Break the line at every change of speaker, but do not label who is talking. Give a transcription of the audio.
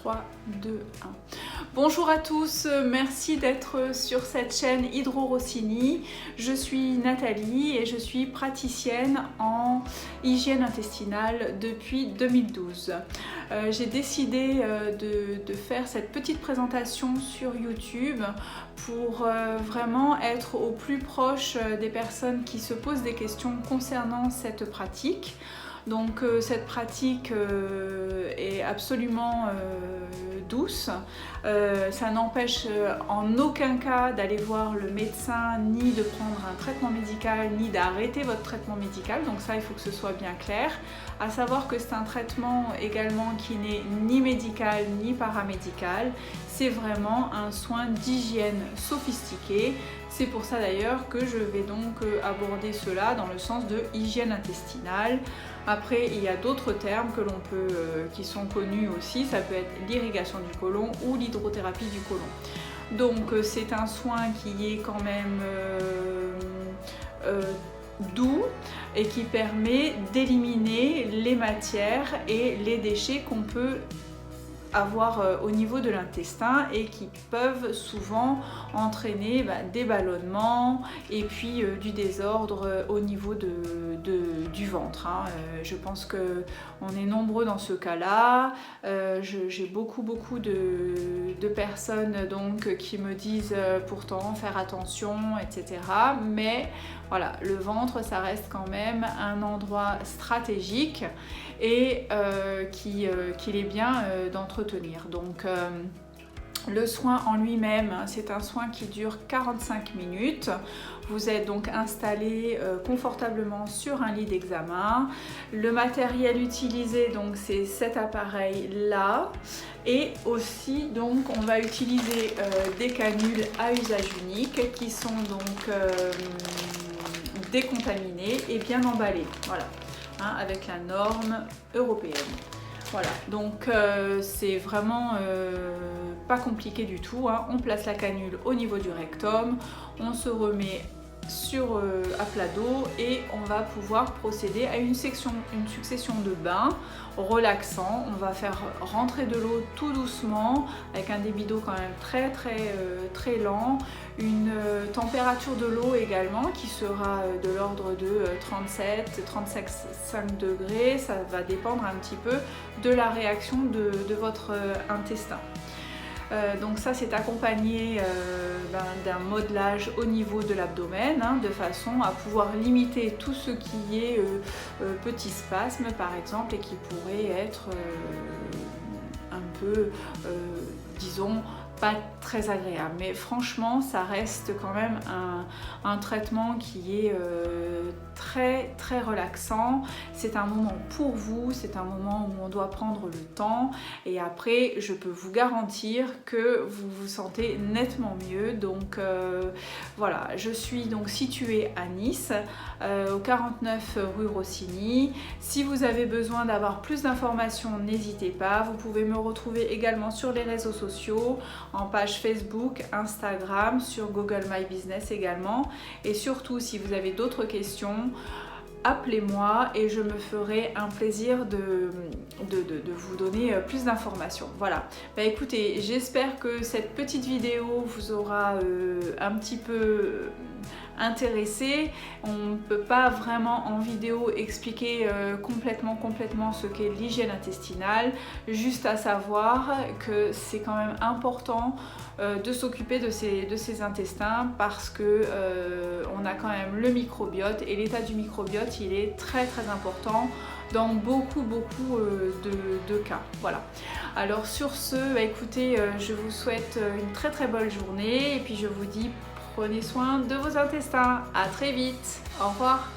3, 2, 1. Bonjour à tous, merci d'être sur cette chaîne Hydro Rossini. Je suis Nathalie et je suis praticienne en hygiène intestinale depuis 2012. J'ai décidé de faire cette petite présentation sur YouTube pour vraiment être au plus proche des personnes qui se posent des questions concernant cette pratique. Donc cette pratique est absolument douce, ça n'empêche en aucun cas d'aller voir le médecin, ni de prendre un traitement médical, ni d'arrêter votre traitement médical, donc ça il faut que ce soit bien clair. À savoir que c'est un traitement également qui n'est ni médical ni paramédical, c'est vraiment un soin d'hygiène sophistiqué. C'est pour ça d'ailleurs que je vais donc aborder cela dans le sens de hygiène intestinale. Après, il y a d'autres termes que l'on peut, qui sont connus aussi, ça peut être l'irrigation du côlon ou l'hydrothérapie du côlon. Donc c'est un soin qui est quand même doux et qui permet d'éliminer les matières et les déchets qu'on peut avoir au niveau de l'intestin et qui peuvent souvent entraîner des ballonnements et puis du désordre au niveau du ventre. Je pense qu'on est nombreux dans ce cas-là. J'ai beaucoup de personnes donc qui me disent pourtant faire attention, etc. Mais voilà, le ventre, ça reste quand même un endroit stratégique et qu'il est bien d'entretenir. Donc le soin en lui-même, c'est un soin qui dure 45 minutes. Vous êtes donc installé confortablement sur un lit d'examen. Le matériel utilisé, donc c'est cet appareil-là. Et aussi, donc, on va utiliser des canules à usage unique qui sont donc décontaminées et bien emballées. Voilà, avec la norme européenne. Voilà, donc c'est vraiment pas compliqué du tout. On place la canule au niveau du rectum, on se remet à plat d'eau et on va pouvoir procéder à une succession de bains relaxants. On va faire rentrer de l'eau tout doucement avec un débit d'eau quand même très lent, une température de l'eau également qui sera de l'ordre de 37-35 degrés. Ça va dépendre un petit peu de la réaction de votre intestin. Donc ça c'est accompagné d'un modelage au niveau de l'abdomen de façon à pouvoir limiter tout ce qui est petits spasmes par exemple et qui pourrait être un peu disons pas très agréable, mais franchement ça reste quand même un traitement qui est très relaxant. C'est un moment pour vous, c'est un moment où on doit prendre le temps et après je peux vous garantir que vous vous sentez nettement mieux. Donc voilà, je suis donc située à Nice au 49 rue Rossini. Si vous avez besoin d'avoir plus d'informations, n'hésitez pas, vous pouvez me retrouver également sur les réseaux sociaux, en page Facebook, Instagram, sur Google My Business également. Et surtout, si vous avez d'autres questions, appelez-moi et je me ferai un plaisir de vous donner plus d'informations. Voilà, écoutez, j'espère que cette petite vidéo vous aura un petit peu intéressé. On ne peut pas vraiment en vidéo expliquer complètement ce qu'est l'hygiène intestinale, juste à savoir que c'est quand même important de s'occuper de ses intestins parce que on a quand même le microbiote et l'état du microbiote il est très important dans beaucoup de cas. Voilà. Alors sur ce, écoutez, je vous souhaite une très bonne journée et puis je vous dis prenez soin de vos intestins. À très vite. Au revoir.